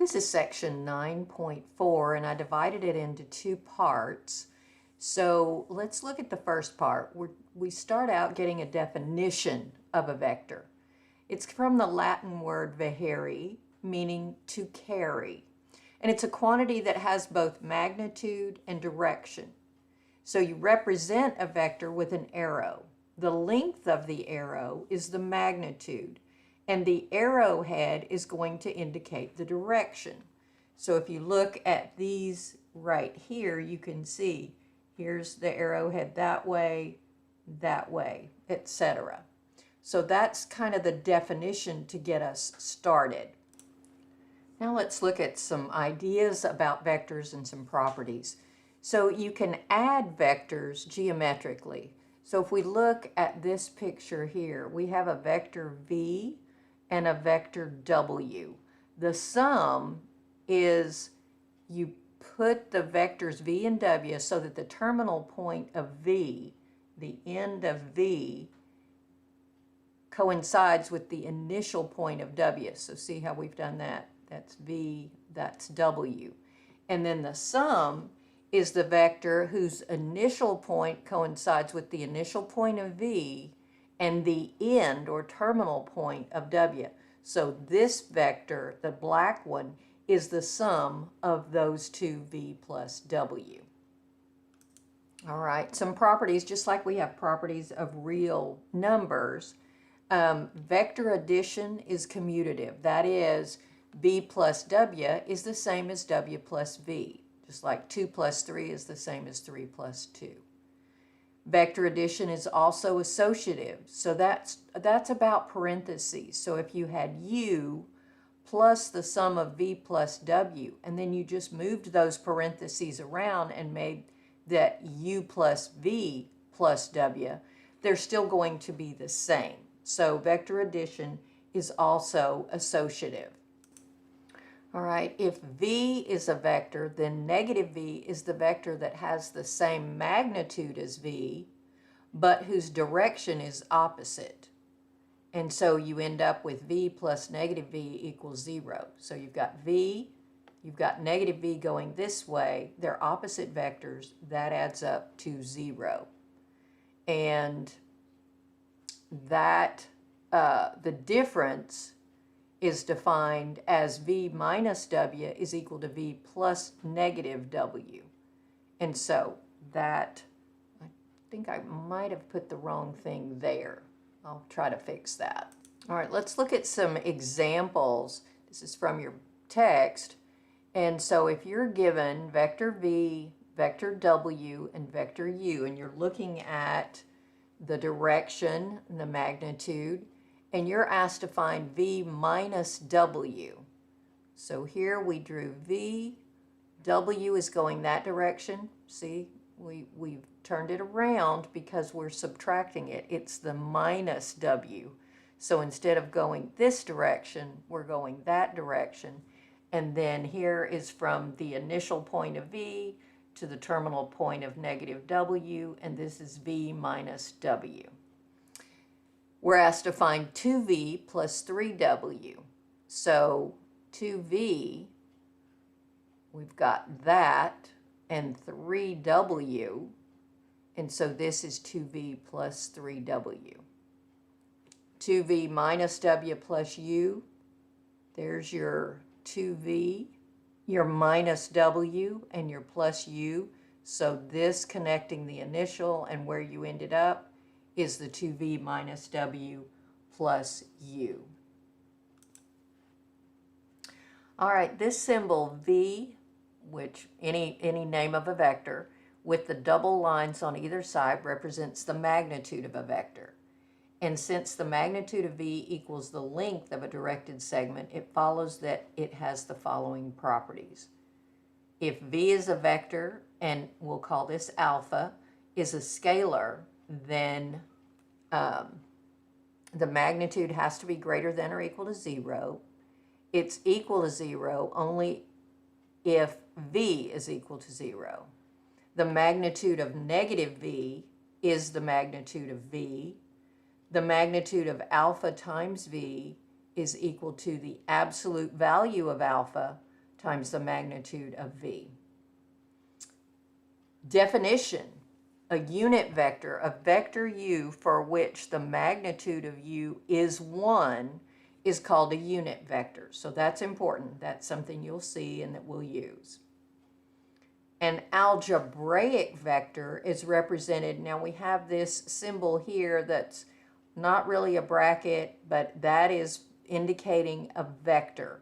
This is section 9.4, and I divided it into two parts. So let's look at the first part. We start out getting a definition of a vector. It's from the Latin word veheri, meaning to carry. And it's a quantity that has both magnitude and direction. So you represent a vector with an arrow. The length of the arrow is the magnitude, and the arrowhead is going to indicate the direction. So if you look at these right here, you can see here's the arrowhead that way, etc. So that's kind of the definition to get us started. Now let's look at some ideas about vectors and some properties. So you can add vectors geometrically. So if we look at this picture here, we have a vector v and a vector w. The sum is you put the vectors v and w so that the terminal point of v, the end of v, coincides with the initial point of w. So see how we've done that? That's v, that's w. And then the sum is the vector whose initial point coincides with the initial point of v and the end or terminal point of w. So this vector, the black one, is the sum of those two v plus w. All right, some properties, just like we have properties of real numbers. Vector addition is commutative. That is, v plus w is the same as w plus v. Just like 2 plus 3 is the same as 3 plus 2. Vector addition is also associative. So that's about parentheses. So if you had u plus the sum of v plus w, and then you just moved those parentheses around and made that u plus v plus w, they're still going to be the same. So vector addition is also associative. All right, if v is a vector, then negative v is the vector that has the same magnitude as v, but whose direction is opposite. And so you end up with v plus negative v equals 0. So you've got v, you've got negative v going this way. They're opposite vectors. That adds up to 0. And that the difference is defined as v minus w is equal to v plus negative w. And so that, I think I might have put the wrong thing there. I'll try to fix that. All right, let's look at some examples. This is from your text. And so if you're given vector v, vector w, and vector u, and you're looking at the direction and the magnitude, and you're asked to find v minus w. So here we drew v, w is going that direction. See, we've turned it around because we're subtracting it. It's the minus w. So instead of going this direction, we're going that direction. And then here is from the initial point of v to the terminal point of negative w, and this is v minus w. We're asked to find 2v plus 3w. So 2v, we've got that, and 3w, and so this is 2v plus 3w. 2v minus w plus u, there's your 2v, your minus w, and your plus u. So this connecting the initial and where you ended up is the 2v minus w plus u. All right, this symbol v, which any name of a vector, with the double lines on either side represents the magnitude of a vector. And since the magnitude of v equals the length of a directed segment, it follows that it has the following properties. If v is a vector, and we'll call this alpha, is a scalar, then the magnitude has to be greater than or equal to 0. It's equal to 0 only if v is equal to 0. The magnitude of negative v is the magnitude of v. The magnitude of alpha times v is equal to the absolute value of alpha times the magnitude of v. Definition: a unit vector, a vector u for which the magnitude of u is 1, is called a unit vector. So that's important. That's something you'll see and that we'll use. An algebraic vector is represented, now we have this symbol here that's not really a bracket, but that is indicating a vector.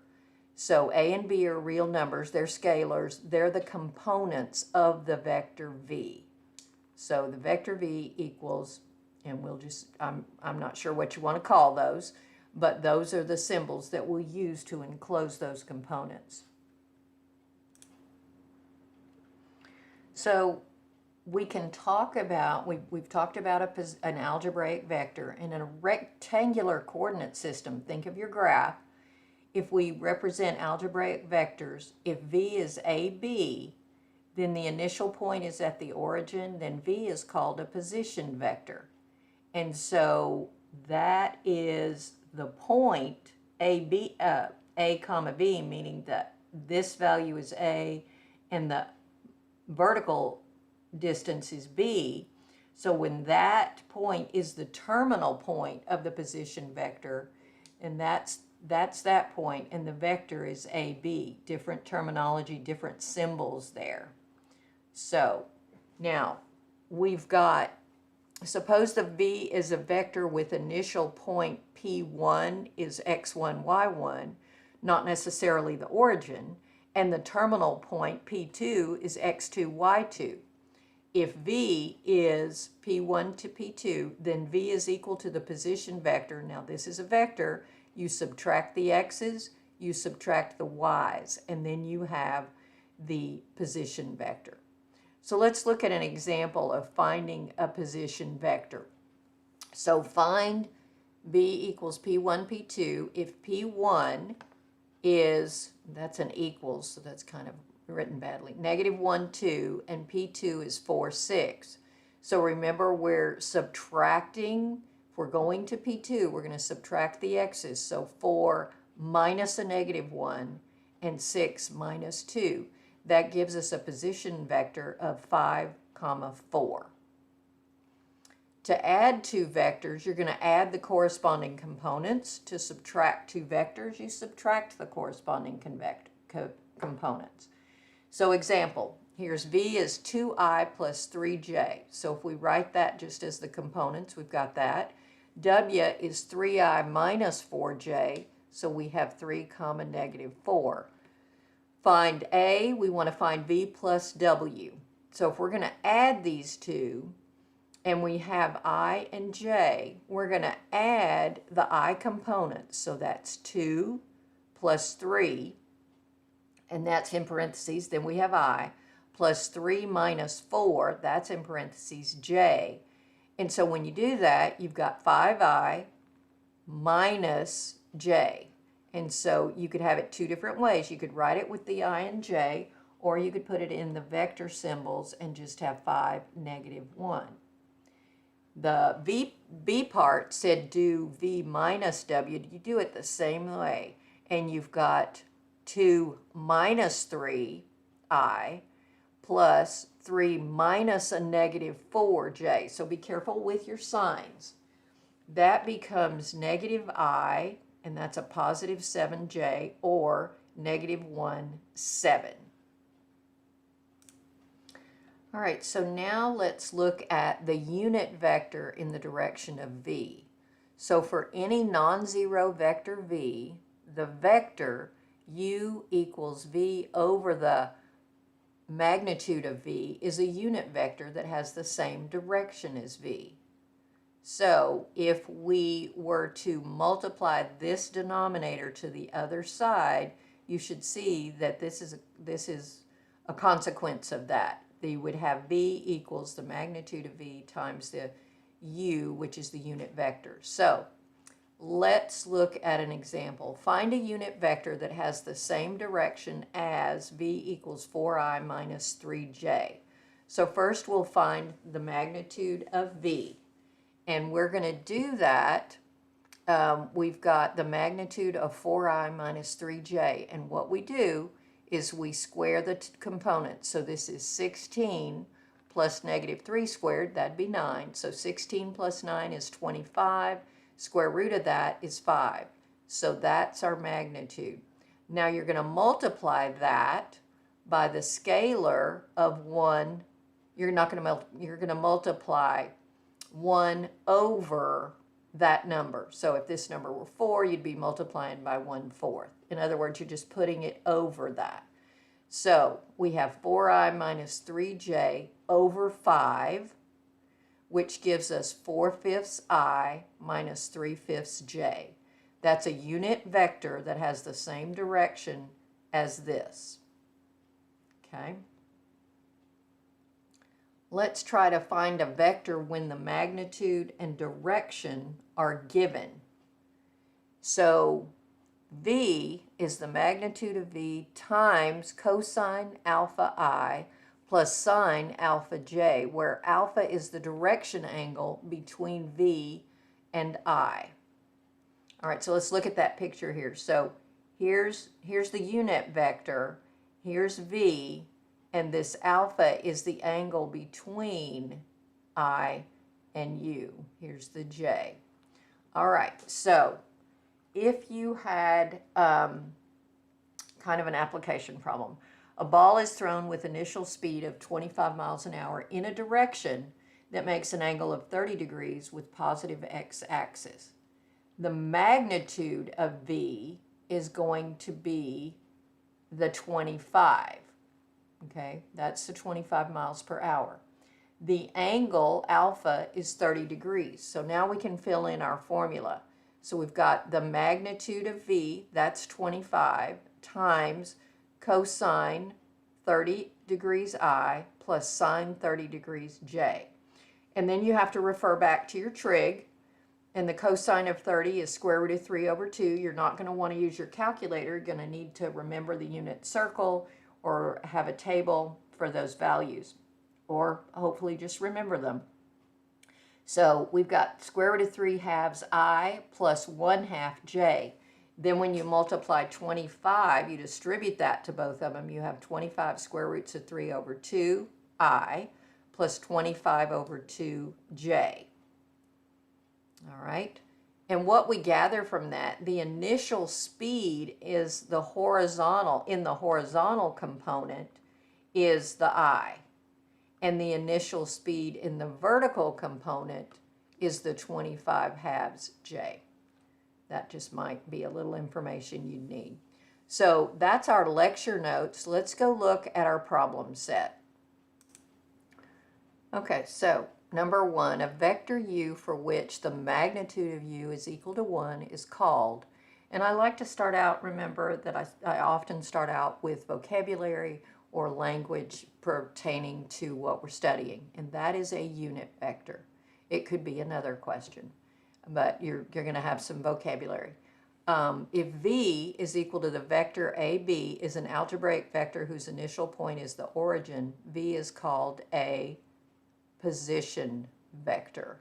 So a and b are real numbers, they're scalars, they're the components of the vector v. So the vector v equals, and we'll just, I'm not sure what you want to call those, but those are the symbols that we'll use to enclose those components. So we can talk about, we've talked about an algebraic vector. In a rectangular coordinate system, think of your graph. If we represent algebraic vectors, if v is AB, then the initial point is at the origin, then v is called a position vector. And so that is the point AB, A comma B, meaning that this value is A and the vertical distance is B. So when that point is the terminal point of the position vector, and that's that point, and the vector is AB. Different terminology, different symbols there. So now we've got, suppose the v is a vector with initial point P1 is x1, y1, not necessarily the origin, and the terminal point P2 is x2, y2. If v is P1 to P2, then v is equal to the position vector. Now this is a vector. You subtract the x's, you subtract the y's, and then you have the position vector. So let's look at an example of finding a position vector. So find v equals P1, P2. If P1 is, that's an equals, so that's kind of written badly, negative 1, 2, and P2 is 4, 6. So remember, we're subtracting. If we're going to P2, we're going to subtract the x's. So 4 minus a negative 1 and 6 minus 2. That gives us a position vector of 5, 4. To add two vectors, you're going to add the corresponding components. To subtract two vectors, you subtract the corresponding components. So example, here's v is 2i plus 3j. So if we write that just as the components, we've got that. W is 3i minus 4j, so we have 3, negative 4. Find A, we want to find V plus W. So if we're going to add these two, and we have I and J, we're going to add the I components. So that's 2 plus 3, and that's in parentheses. Then we have I, plus 3 minus 4, that's in parentheses J. And so when you do that, you've got 5I minus J. And so you could have it two different ways. You could write it with the I and J, or you could put it in the vector symbols and just have 5, negative 1. The B part said do V minus W. You do it the same way. And you've got 2 minus 3I plus 3 minus a negative 4J. So be careful with your signs. That becomes negative I, and that's a positive 7j, or negative 1, 7. All right, so now let's look at the unit vector in the direction of v. So for any non-zero vector v, the vector u equals v over the magnitude of v is a unit vector that has the same direction as v. So if we were to multiply this denominator to the other side, you should see that this is a consequence of that. You would have v equals the magnitude of v times the u, which is the unit vector. So let's look at an example. Find a unit vector that has the same direction as v equals 4i minus 3j. So first we'll find the magnitude of v. And we're going to do that. We've got the magnitude of 4i minus 3j. And what we do is we square the components. So this is 16 plus negative 3 squared, that'd be 9. So 16 plus 9 is 25. Square root of that is 5. So that's our magnitude. Now you're going to multiply that by the scalar of 1. You're going to multiply 1 over that number. So if this number were 4, you'd be multiplying by 1/4. In other words, you're just putting it over that. So we have 4i minus 3j over 5, which gives us 4/5 I minus 3/5 j. That's a unit vector that has the same direction as this. Okay? Let's try to find a vector when the magnitude and direction are given. So v is the magnitude of v times cosine alpha I plus sine alpha j, where alpha is the direction angle between v and I. All right, so let's look at that picture here. So here's the unit vector, here's v, and this alpha is the angle between I and u. Here's the j. All right, so if you had kind of an application problem, a ball is thrown with initial speed of 25 miles an hour in a direction that makes an angle of 30 degrees with positive x-axis. The magnitude of v is going to be the 25. Okay, that's the 25 miles per hour. The angle alpha is 30 degrees. So now we can fill in our formula. So we've got the magnitude of v, that's 25, times cosine 30 degrees I plus sine 30 degrees j. And then you have to refer back to your trig. And the cosine of 30 is square root of 3 over 2. You're not going to want to use your calculator. You're going to need to remember the unit circle or have a table for those values. Or hopefully just remember them. So we've got square root of 3 halves I plus 1/2 j. Then when you multiply 25, you distribute that to both of them. You have 25 square roots of 3 over 2 I plus 25 over 2 j. All right, and what we gather from that, the initial speed is the horizontal, in the horizontal component is the I, and the initial speed in the vertical component is the 25 halves j. That just might be a little information you need. So that's our lecture notes. Let's go look at our problem set. Okay, so number 1, a vector u for which the magnitude of u is equal to 1 is called, and I like to start out, remember that I often start out with vocabulary or language pertaining to what we're studying, and that is a unit vector. It could be another question, but you're going to have some vocabulary. If v is equal to the vector ab is an algebraic vector whose initial point is the origin, v is called a position vector.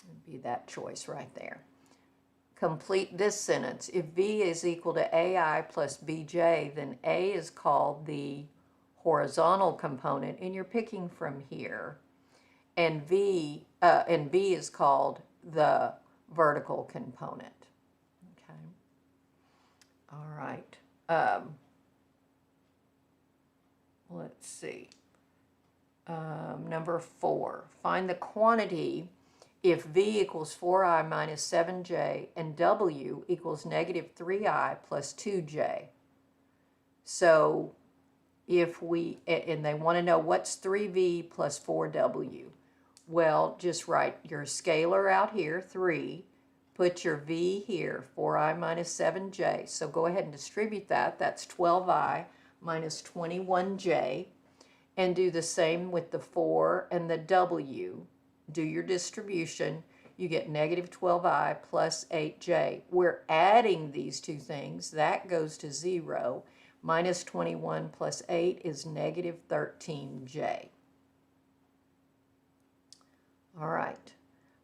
It'd be that choice right there. Complete this sentence. If v is equal to ai plus bj, then a is called the horizontal component, and you're picking from here, and b is called the vertical component. Okay. All right. Let's see. Number 4, find the quantity if v equals 4i minus 7j and w equals negative 3i plus 2j. So if we, and they want to know what's 3v plus 4w. Well, just write your scalar out here, 3, put your v here, 4i minus 7j. So go ahead and distribute that. That's 12i minus 21j. And do the same with the 4 and the w. Do your distribution. You get negative 12i plus 8j. We're adding these two things. That goes to 0. Minus 21 plus 8 is negative 13j. All right.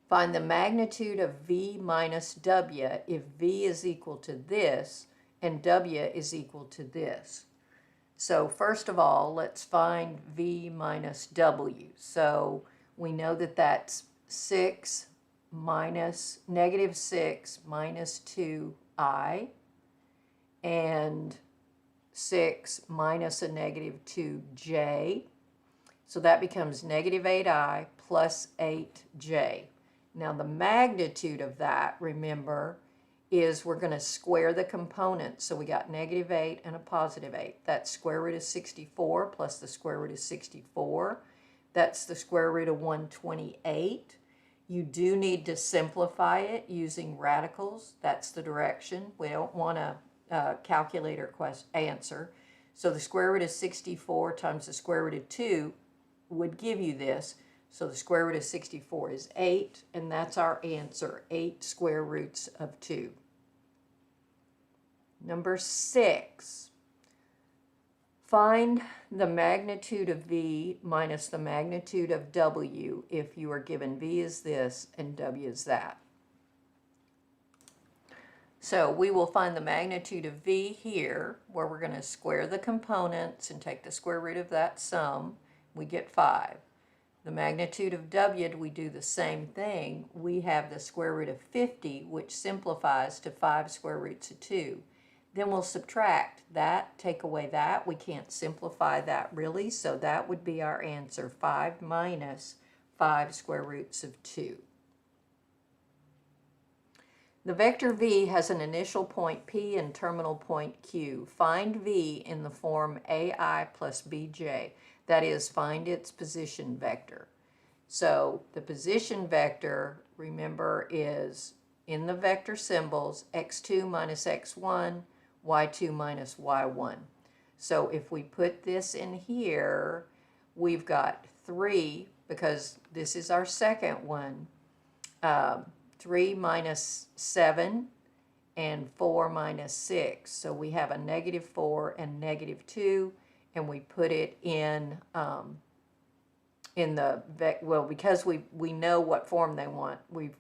Find the magnitude of v minus w if v is equal to this and W is equal to this. So first of all, let's find V minus W. So we know that that's 6 minus negative 6 minus 2I, and 6 minus a negative 2j. So that becomes negative 8I plus 8j. Now the magnitude of that, remember, is we're going to square the components. So we got negative 8 and a positive 8. That's square root of 64 plus the square root of 64. That's the square root of 128. You do need to simplify it using radicals. That's the direction. We don't want a calculator answer. So the square root of 64 times the square root of 2 would give you this. So the square root of 64 is 8, and that's our answer, 8 square roots of 2. Number 6, find the magnitude of V minus the magnitude of W if you are given V is this and W is that. So we will find the magnitude of V here, where we're going to square the components and take the square root of that sum. We get 5. The magnitude of W, we do the same thing. We have the square root of 50, which simplifies to 5 square roots of 2. Then we'll subtract that, take away that. We can't simplify that really, so that would be our answer, 5 minus 5 square roots of 2. The vector V has an initial point P and terminal point Q. Find V in the form AI plus BJ. That is, find its position vector. So the position vector, remember, is in the vector symbols, x2 minus x1, y2 minus y1. So if we put this in here, we've got 3, because this is our second one, 3 minus 7 and 4 minus 6. So we have a negative 4 and negative 2, and we put it in the, well, because we know what form they want, we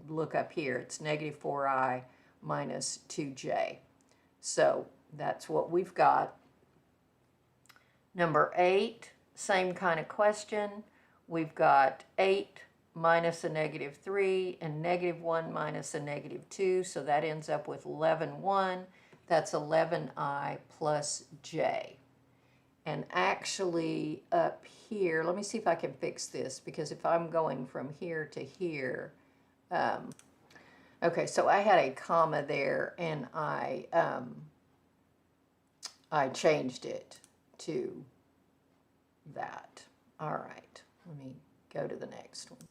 look up here. It's negative 4I minus 2j. So that's what we've got. Number 8, same kind of question. We've got 8 minus a negative 3 and negative 1 minus a negative 2, so that ends up with 11, 1. That's 11I plus j. And actually up here, let me see if I can fix this, because if I'm going from here to here, okay, so I had a comma there, and I changed it to that. All right, let me go to the next one.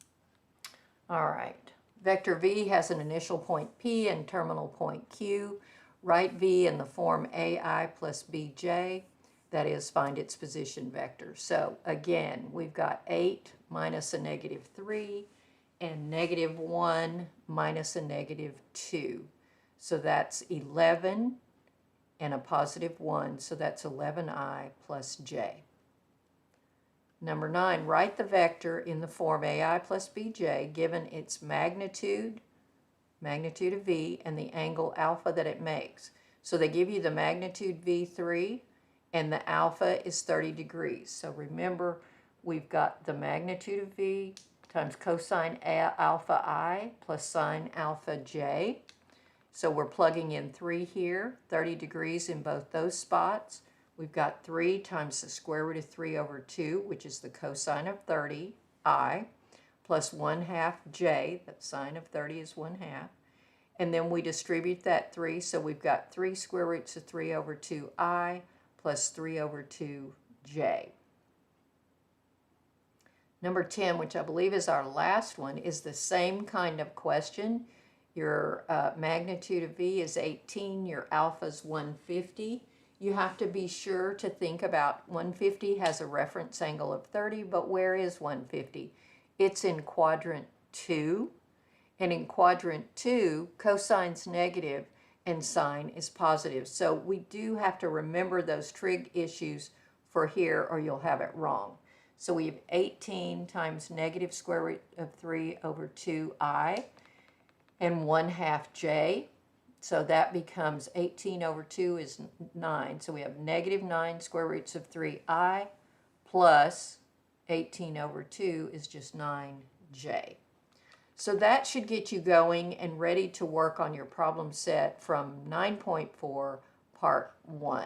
All right, vector V has an initial point P and terminal point Q. Write V in the form AI plus BJ. That is, find its position vector. So again, we've got 8 minus a negative 3 and negative 1 minus a negative 2. So that's 11 and a positive 1, so that's 11I plus j. Number 9, write the vector in the form AI plus BJ given its magnitude of V, and the angle alpha that it makes. So they give you the magnitude V3, and the alpha is 30 degrees. So remember, we've got the magnitude of V times cosine alpha I plus sine alpha j. So we're plugging in 3 here, 30 degrees in both those spots. We've got 3 times the square root of 3 over 2, which is the cosine of 30, I, plus 1/2 j, that sine of 30 is 1/2. And then we distribute that 3, so we've got 3 square roots of 3 over 2I plus 3 over 2j. Number 10, which I believe is our last one, is the same kind of question. Your magnitude of V is 18, your alpha is 150. You have to be sure to think about 150 has a reference angle of 30, but where is 150? It's in quadrant 2, and in quadrant 2, cosine's negative and sine is positive. So we do have to remember those trig issues for here, or you'll have it wrong. So we have 18 times negative square root of 3 over 2I and 1/2 j. So that becomes 18 over 2 is 9. So we have negative 9 square roots of 3i plus 18 over 2 is just 9j. So that should get you going and ready to work on your problem set from 9.4, part 1.